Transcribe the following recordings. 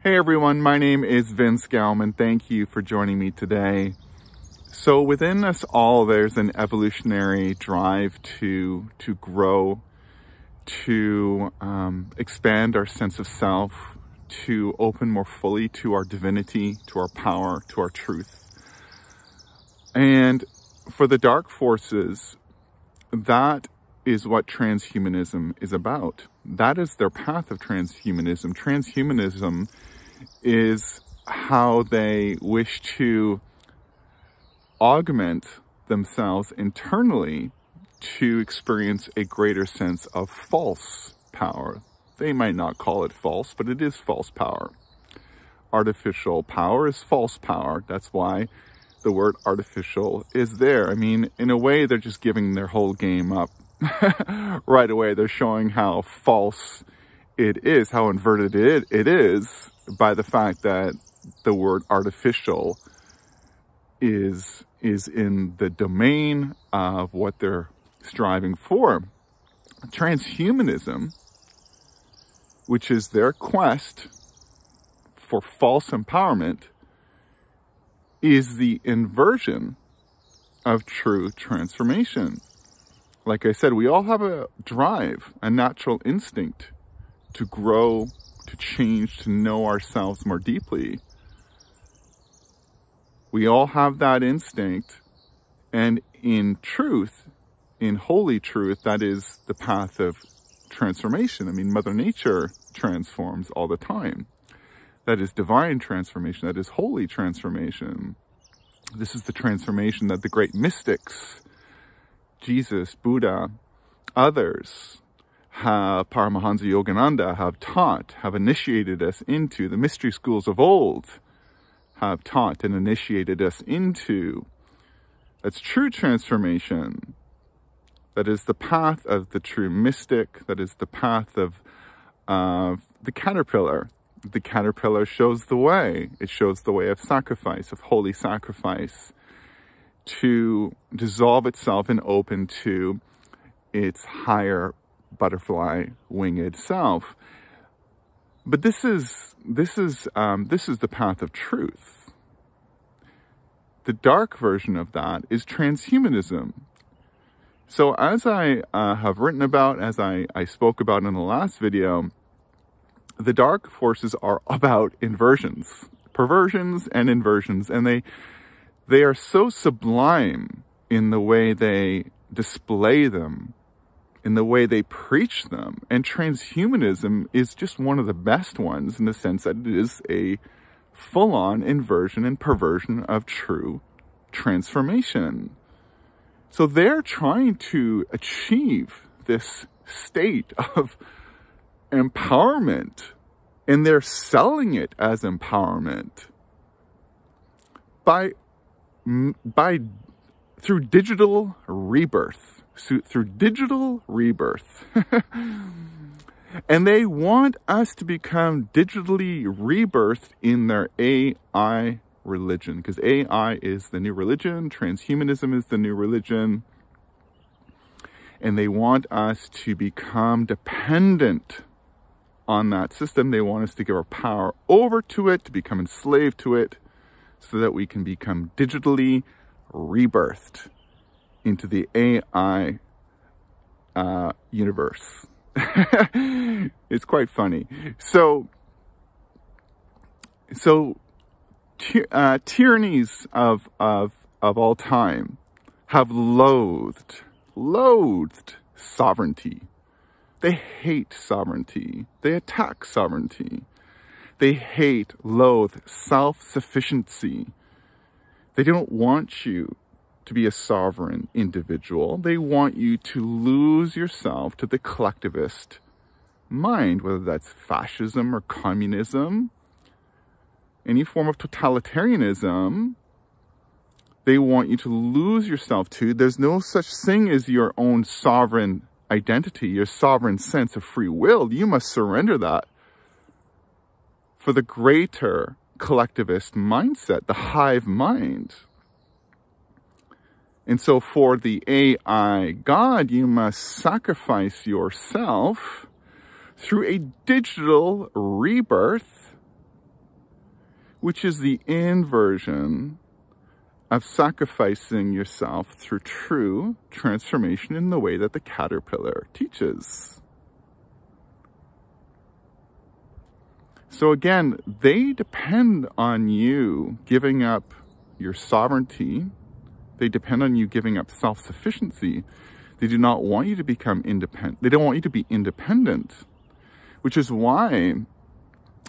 Hey everyone, my name is Vince Gallman. Thank you for joining me today. So within us all, there's an evolutionary drive to grow, to expand our sense of self, to open more fully to our divinity, to our power, to our truth. And for the dark forces, that is what transhumanism is about. That is their path of transhumanism. Transhumanism is how they wish to augment themselves internally to experience a greater sense of false power. They might not call it false, but it is false power. Artificial power is false power. That's why the word artificial is there. I mean, in a way, they're just giving their whole game up. Right away, they're showing how false it is, how inverted it is, by the fact that the word artificial is in the domain of what they're striving for. Transhumanism, which is their quest for false empowerment, is the inversion of true transformation. Like I said, we all have a drive, a natural instinct to grow, to change, to know ourselves more deeply. We all have that instinct, and in truth, in holy truth, that is the path of transformation. I mean, Mother Nature transforms all the time. That is divine transformation. That is holy transformation. This is the transformation that the great mystics, Jesus, Buddha, others, Paramahansa Yogananda have taught, have initiated us into. The mystery schools of old have taught and initiated us into. That's true transformation. That is the path of the true mystic. That is the path of the caterpillar. The caterpillar shows the way. It shows the way of sacrifice, of holy sacrifice, to dissolve itself and open to its higher butterfly winged self. But this is the path of truth. The dark version of that is transhumanism. So as I have written about, as I spoke about in the last video, the dark forces are about inversions, perversions and inversions, and they are so sublime in the way they display them, in the way they preach them. And transhumanism is just one of the best ones in the sense that it is a full-on inversion and perversion of true transformation. So they're trying to achieve this state of empowerment, and they're selling it as empowerment through digital rebirth. Through digital rebirth. And they want us to become digitally rebirthed in their AI religion, because AI is the new religion, transhumanism is the new religion, and they want us to become dependent on that system. They want us to give our power over to it, to become enslaved to it, so that we can become digitally rebirthed into the AI universe. It's quite funny. So tyrannies of all time have loathed sovereignty. They hate sovereignty. They attack sovereignty. They loathe self-sufficiency. They don't want you to be a sovereign individual. They want you to lose yourself to the collectivist mind, whether that's fascism or communism, any form of totalitarianism. They want you to lose yourself to. There's no such thing as your own sovereign identity, your sovereign sense of free will. You must surrender that for the greater collectivist mindset, the hive mind. And so for the AI God, you must sacrifice yourself through a digital rebirth which is the inversion of sacrificing yourself through true transformation in the way that the caterpillar teaches. So again, they depend on you giving up your sovereignty. They depend on you giving up self-sufficiency. They do not want you to become independent. They don't want you to be independent, which is why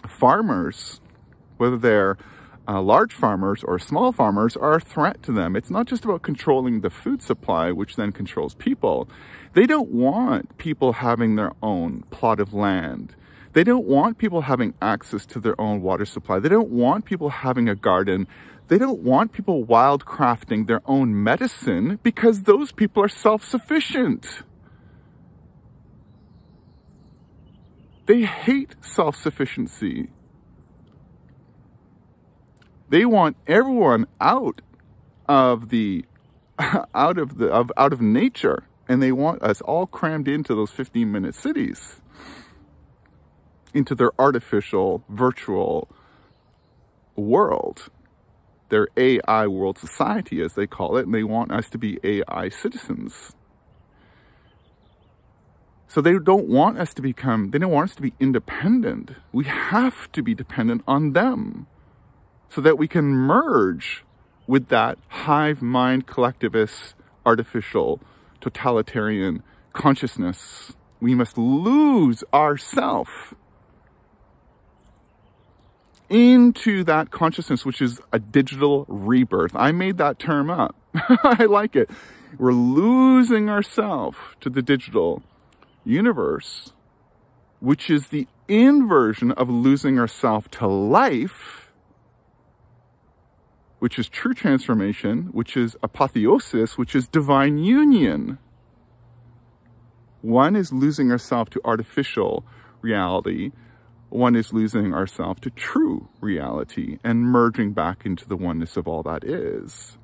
farmers, whether they're large farmers or small farmers, are a threat to them. It's not just about controlling the food supply, which then controls people. They don't want people having their own plot of land. They don't want people having access to their own water supply. They don't want people having a garden. They don't want people wildcrafting their own medicine, because those people are self-sufficient. They hate self-sufficiency. They want everyone out of nature, and they want us all crammed into those 15-minute cities, into their artificial, virtual world, their AI world society, as they call it, and they want us to be AI citizens. So they don't want us to be independent. We have to be dependent on them so that we can merge with that hive mind, collectivist, artificial, totalitarian consciousness. We must lose ourself into that consciousness, which is a digital rebirth. I made that term up. I like it. We're losing ourselves to the digital universe, which is the inversion of losing ourselves to life, which is true transformation, which is apotheosis, which is divine union. One is losing ourselves to artificial reality. One is losing ourselves to true reality and merging back into the oneness of all that is.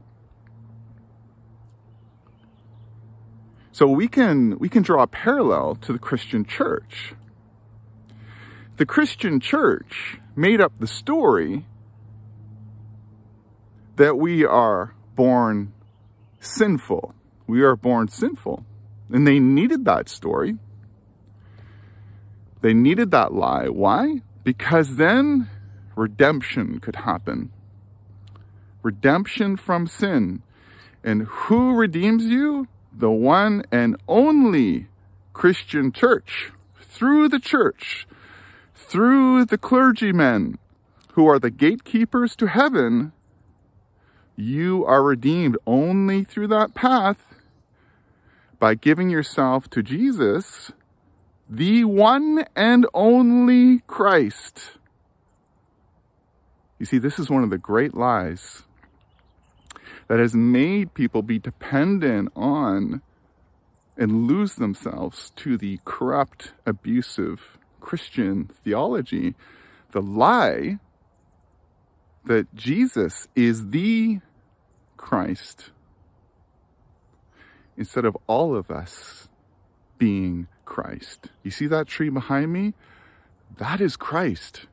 So we can draw a parallel to the Christian church. The Christian church made up the story that we are born sinful. We are born sinful. And they needed that story. They needed that lie. Why? Because then redemption could happen. Redemption from sin. And who redeems you? The one and only Christian church. Through the church. Through the clergymen who are the gatekeepers to heaven. You are redeemed only through that path, by giving yourself to Jesus, the one and only Christ. You see, this is one of the great lies that has made people be dependent on and lose themselves to the corrupt, abusive Christian theology. The lie that Jesus is the Christ, instead of all of us being Christ. You see that tree behind me? That is Christ.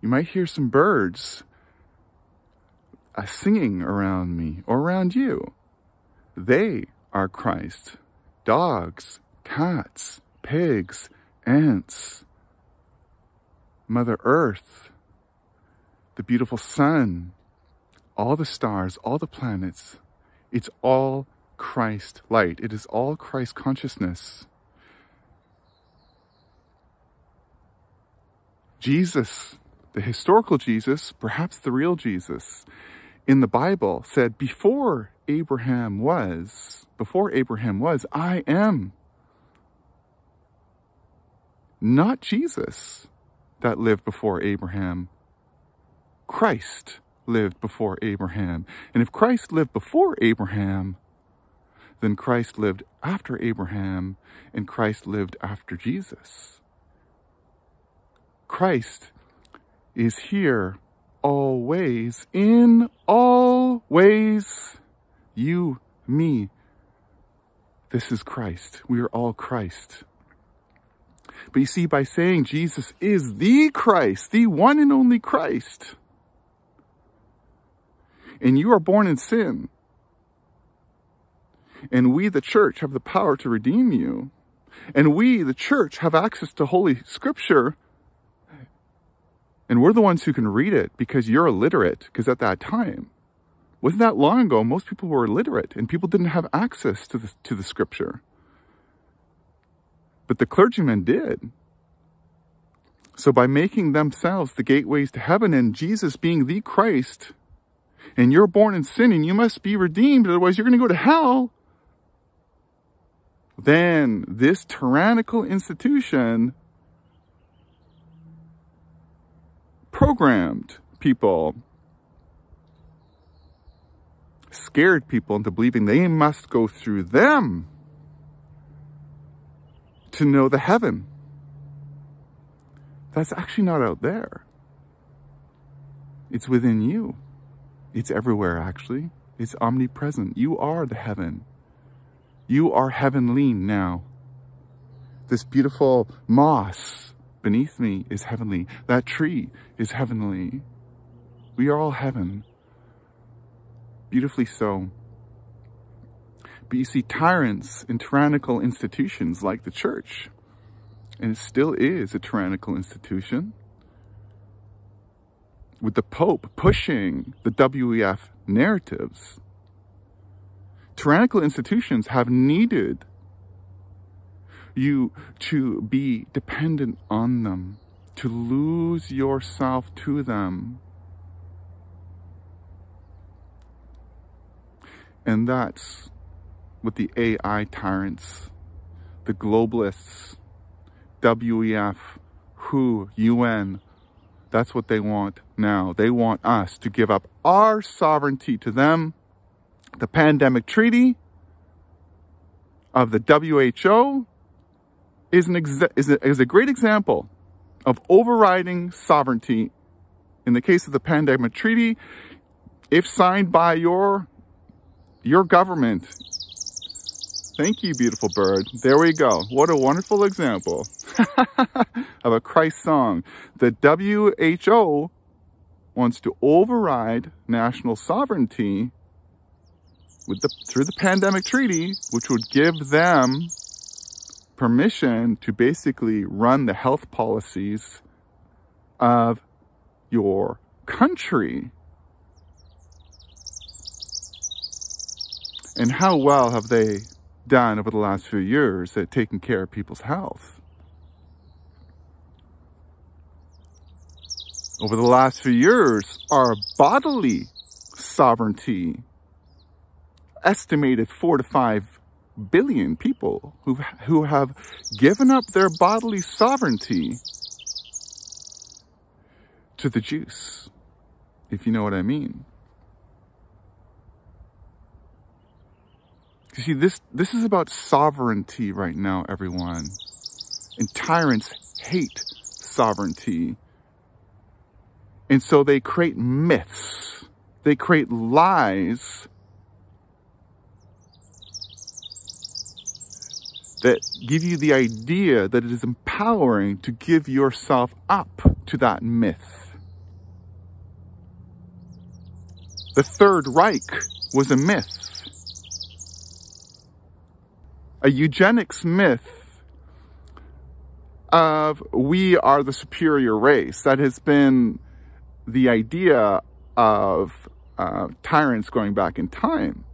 You might hear some birds singing around me or around you. They are Christ. Dogs, cats, pigs, ants, Mother Earth, the beautiful sun, all the stars, all the planets. It's all Christ light. It is all Christ consciousness. Jesus, the historical Jesus, perhaps the real Jesus, in the Bible said, before Abraham was, I am. Not Jesus that lived before Abraham. Christ lived before Abraham. And if Christ lived before Abraham, then Christ lived after Abraham, and Christ lived after Jesus. Christ is here always, in all ways. You, me. This is Christ. We are all Christ. But you see, by saying Jesus is the Christ, the one and only Christ, And you are born in sin. And we, the church, have the power to redeem you. And we, the church, have access to Holy Scripture. And we're the ones who can read it because you're illiterate. Because at that time, wasn't that long ago, most people were illiterate and people didn't have access to the Scripture. But the clergymen did. So by making themselves the gateways to heaven and Jesus being the Christ, and you're born in sin and you must be redeemed, otherwise you're going to go to hell, then this tyrannical institution programmed people, scared people into believing they must go through them to know the heaven. That's actually not out there. It's within you. It's everywhere, actually. It's omnipresent. You are the heaven. You are heavenly now. This beautiful moss beneath me is heavenly. That tree is heavenly. We are all heaven. Beautifully so. But you see, tyrants and tyrannical institutions like the church, and it still is a tyrannical institution, with the Pope pushing the WEF narratives. Tyrannical institutions have needed you to be dependent on them, to lose yourself to them. And that's what the AI tyrants, the globalists, WEF, WHO, UN, that's what they want now. They want us to give up our sovereignty to them. The pandemic treaty of the WHO is a great example of overriding sovereignty. In the case of the pandemic treaty, if signed by your government. Thank you, beautiful bird. There we go. What a wonderful example of a Christ song. The WHO wants to override national sovereignty through the pandemic treaty, which would give them permission to basically run the health policies of your country. And how well have they done over the last few years at taking care of people's health? Over the last few years, our bodily sovereignty, estimated 4 to 5 billion people who have given up their bodily sovereignty to the juice, if you know what I mean. You see, this is about sovereignty right now, everyone. And tyrants hate sovereignty. And so they create myths. They create lies that give you the idea that it is empowering to give yourself up to that myth. The Third Reich was a myth. A eugenics myth of we are the superior race. That has been the idea of tyrants going back in time.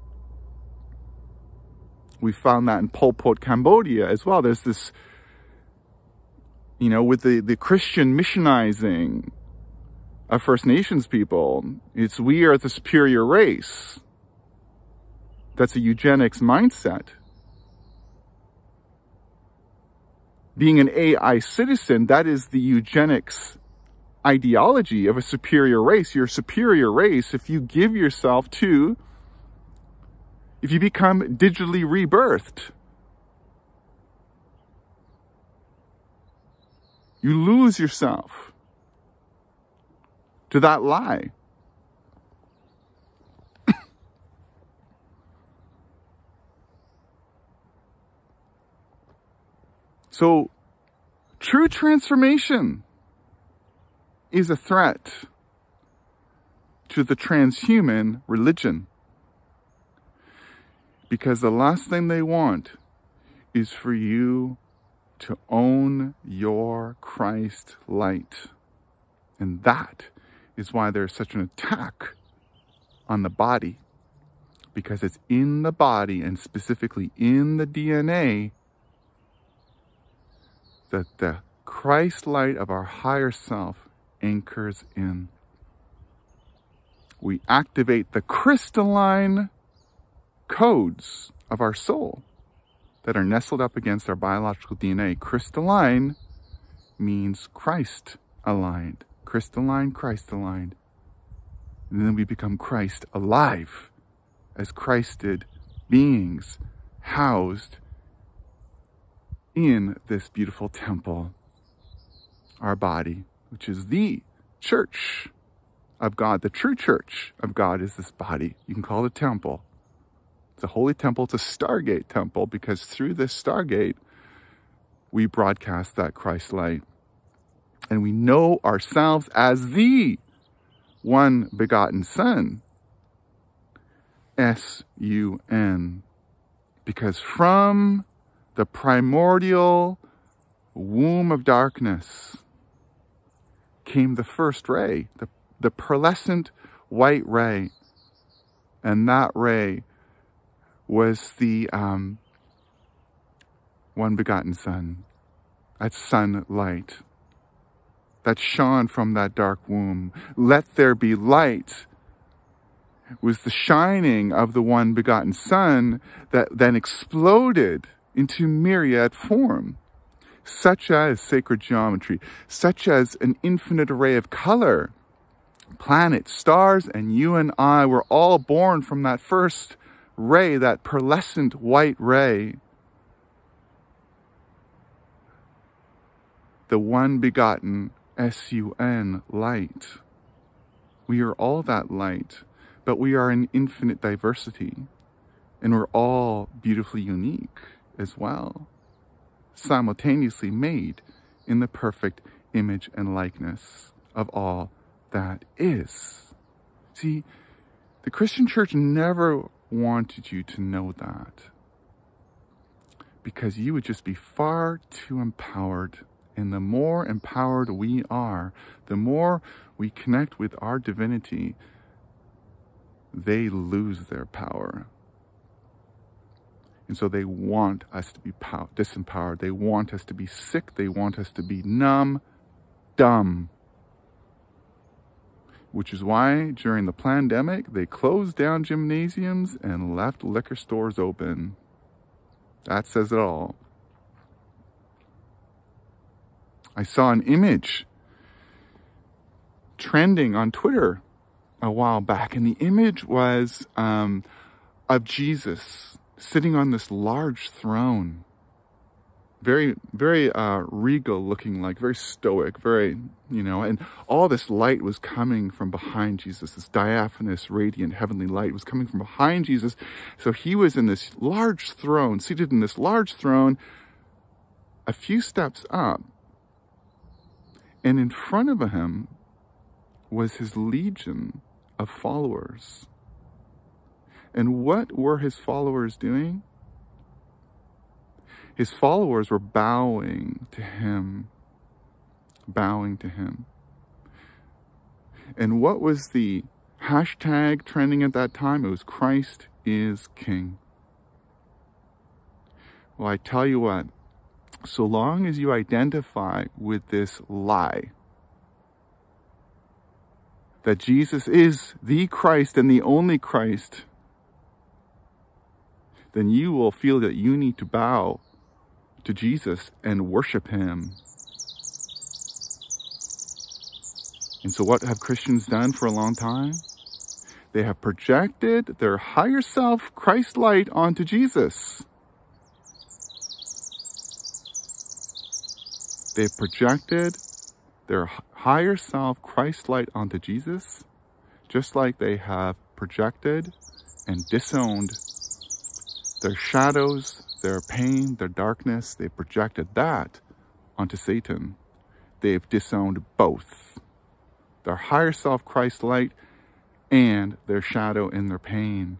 We found that in Pol Pot, Cambodia as well. There's this, you know, with the Christian missionizing of First Nations people. It's we are the superior race. That's a eugenics mindset. Being an AI citizen, that is the eugenics ideology of a superior race. You're a superior race if you give yourself to, if you become digitally rebirthed. You lose yourself to that lie. So, true transformation is a threat to the transhuman religion. Because the last thing they want is for you to own your Christ light. And that is why there's such an attack on the body. Because it's in the body, and specifically in the DNA, that the Christ light of our higher self anchors in. We activate the crystalline codes of our soul that are nestled up against our biological DNA. Crystalline means Christ aligned. Crystalline, Christ aligned. And then we become Christ alive as Christed beings housed in this beautiful temple, our body, which is the church of God. The true church of God is this body. You can call it a temple. It's a holy temple. It's a Stargate temple, because through this Stargate, we broadcast that Christ light. And we know ourselves as the one begotten Son. S-U-N. Because from the primordial womb of darkness came the first ray, the pearlescent white ray. And that ray was the one begotten Son. That sunlight that shone from that dark womb. Let there be light was the shining of the one begotten Son that then exploded into myriad form, such as sacred geometry, such as an infinite array of color. Planets, stars, and you and I were all born from that first ray, that pearlescent white ray. The one begotten S-U-N light. We are all that light, but we are in infinite diversity, and we're all beautifully unique as well, simultaneously made in the perfect image and likeness of all that is. See, the Christian church never wanted you to know that, because you would just be far too empowered. And the more empowered we are, the more we connect with our divinity, they lose their power. And so they want us to be disempowered. They want us to be sick. They want us to be numb, dumb. Which is why during the pandemic, they closed down gymnasiums and left liquor stores open. That says it all. I saw an image trending on Twitter a while back, and the image was of Jesus sitting on this large throne, very, very regal looking, like very stoic, very, and all this light was coming from behind Jesus. This diaphanous, radiant, heavenly light was coming from behind Jesus. So he was in this large throne, seated in this large throne, a few steps up. And in front of him was his legion of followers. And what were his followers doing? His followers were bowing to him. Bowing to him. And what was the hashtag trending at that time? It was Christ is King. Well, I tell you what. So long as you identify with this lie, that Jesus is the Christ and the only Christ, then you will feel that you need to bow to Jesus and worship him. And so what have Christians done for a long time? They have projected their higher self, Christ light, onto Jesus. They've projected their higher self, Christ light, onto Jesus, just like they have projected and disowned their shadows, their pain, their darkness. They've projected that onto Satan. They've disowned both. Their higher self, Christ light, and their shadow in their pain.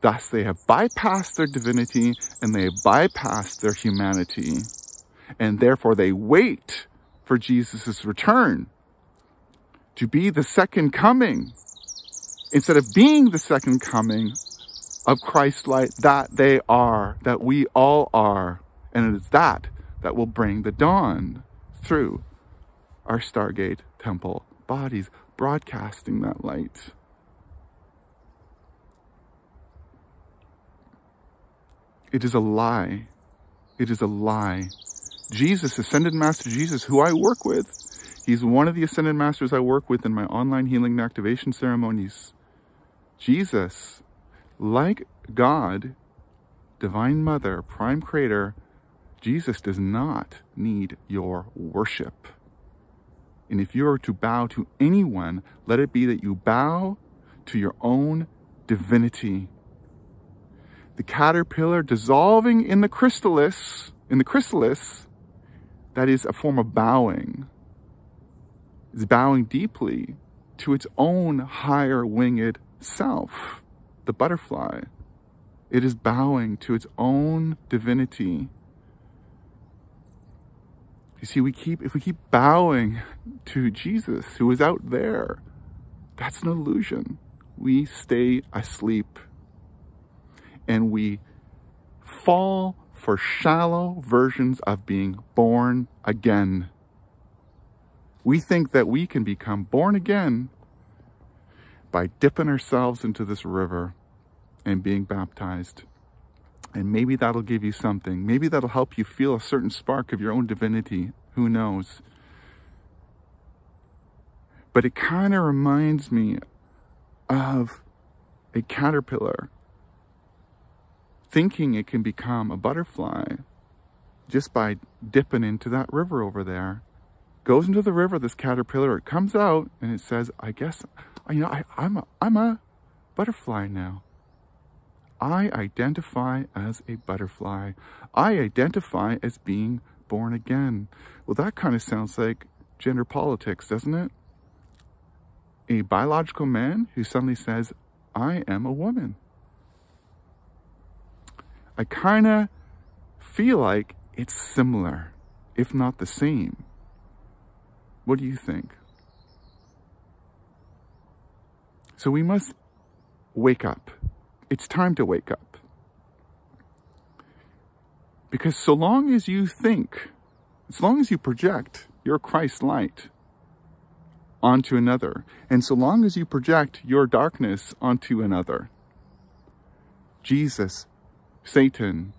Thus, they have bypassed their divinity and they have bypassed their humanity. And therefore, they wait for Jesus' return to be the second coming, instead of being the second coming of Christ's light that they are, that we all are. And it is that will bring the dawn through our Stargate temple bodies, broadcasting that light. It is a lie. It is a lie. Jesus, Ascended Master Jesus, who I work with, he's one of the Ascended Masters I work with in my online healing and activation ceremonies. Jesus, like God, Divine Mother, Prime Creator, Jesus does not need your worship. And if you are to bow to anyone, let it be that you bow to your own divinity. The caterpillar dissolving in the chrysalis, that is a form of bowing. It's bowing deeply to its own higher winged self, the butterfly. It is bowing to its own divinity. You see, if we keep bowing to Jesus, who is out there, that's an illusion. We stay asleep. And we fall for shallow versions of being born again. We think that we can become born again by dipping ourselves into this river and being baptized. And maybe that'll give you something. Maybe that'll help you feel a certain spark of your own divinity. Who knows? But it kind of reminds me of a caterpillar thinking it can become a butterfly just by dipping into that river over there. Goes into the river, this caterpillar, it comes out and it says, I guess, I'm a butterfly now. I identify as a butterfly. I identify as being born again. Well, that kind of sounds like gender politics, doesn't it? A biological man who suddenly says, I am a woman. I kind of feel like it's similar, if not the same. What do you think? So we must wake up. It's time to wake up. Because so long as you think, as long as you project your Christ light onto another, and so long as you project your darkness onto another, Jesus, Satan,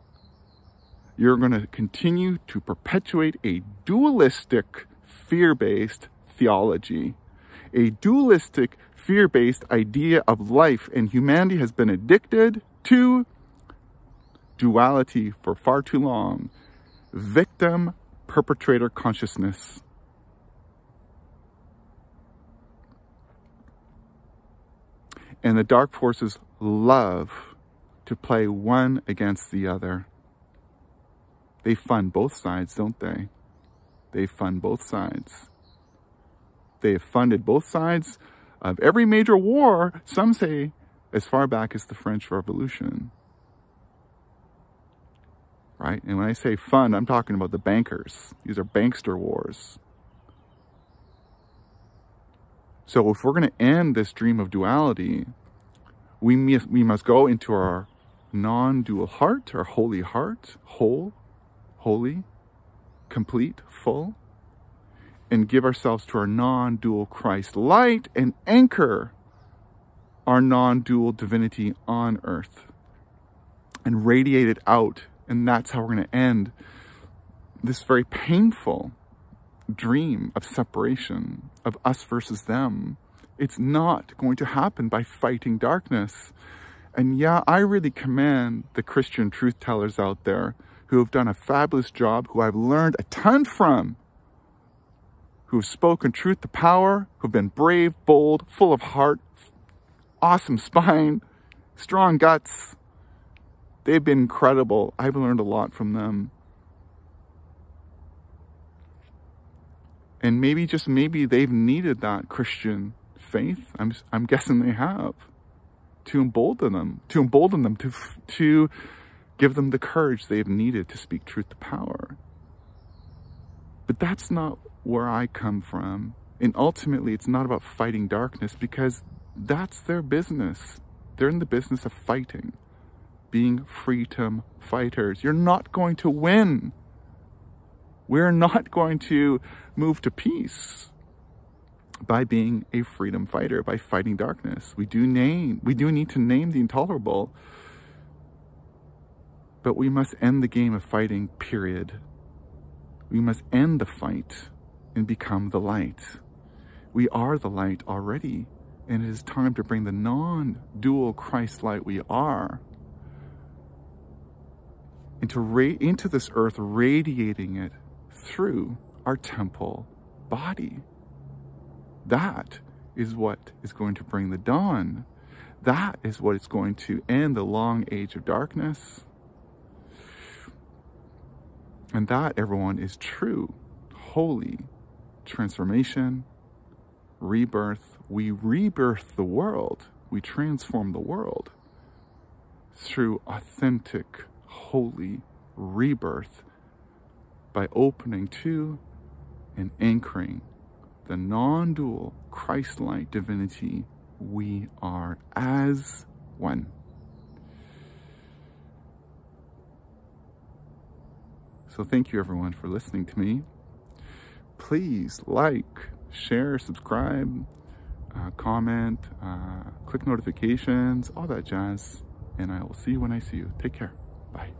you're going to continue to perpetuate a dualistic, fear-based theology. A dualistic, fear-based idea of life, and humanity has been addicted to duality for far too long. Victim-perpetrator consciousness. And the dark forces love to play one against the other. They fund both sides, don't they? They fund both sides. They have funded both sides of every major war, some say as far back as the French Revolution. Right? And when I say fund, I'm talking about the bankers. These are bankster wars. So if we're going to end this dream of duality, we must go into our non-dual heart, our holy heart, whole, holy, complete, full, and give ourselves to our non-dual Christ light and anchor our non-dual divinity on earth and radiate it out. And that's how we're going to end this very painful dream of separation, of us versus them. It's not going to happen by fighting darkness. And yeah, I really commend the Christian truth tellers out there who have done a fabulous job, who I've learned a ton from, who have spoken truth to power, who have been brave, bold, full of heart, awesome spine, strong guts. They've been incredible. I've learned a lot from them. And maybe, just maybe, they've needed that Christian faith? I'm guessing they have. To embolden them, to give them the courage they've needed to speak truth to power. But that's not where I come from. And ultimately, it's not about fighting darkness, because that's their business. They're in the business of fighting, being freedom fighters. You're not going to win. We're not going to move to peace by being a freedom fighter, by fighting darkness. We do need to name the intolerable, but we must end the game of fighting, period. We must end the fight and become the light. We are the light already, and it is time to bring the non-dual Christ light we are into this earth, radiating it through our temple body. That is what is going to bring the dawn. That is what is going to end the long age of darkness. And that, everyone, is true, holy transformation, rebirth. We rebirth the world. We transform the world through authentic, holy rebirth by opening to and anchoring the non-dual Christ-like divinity we are as one. So thank you, everyone, for listening to me. Please like, share, subscribe, comment, click notifications, all that jazz. And I will see you when I see you. Take care. Bye.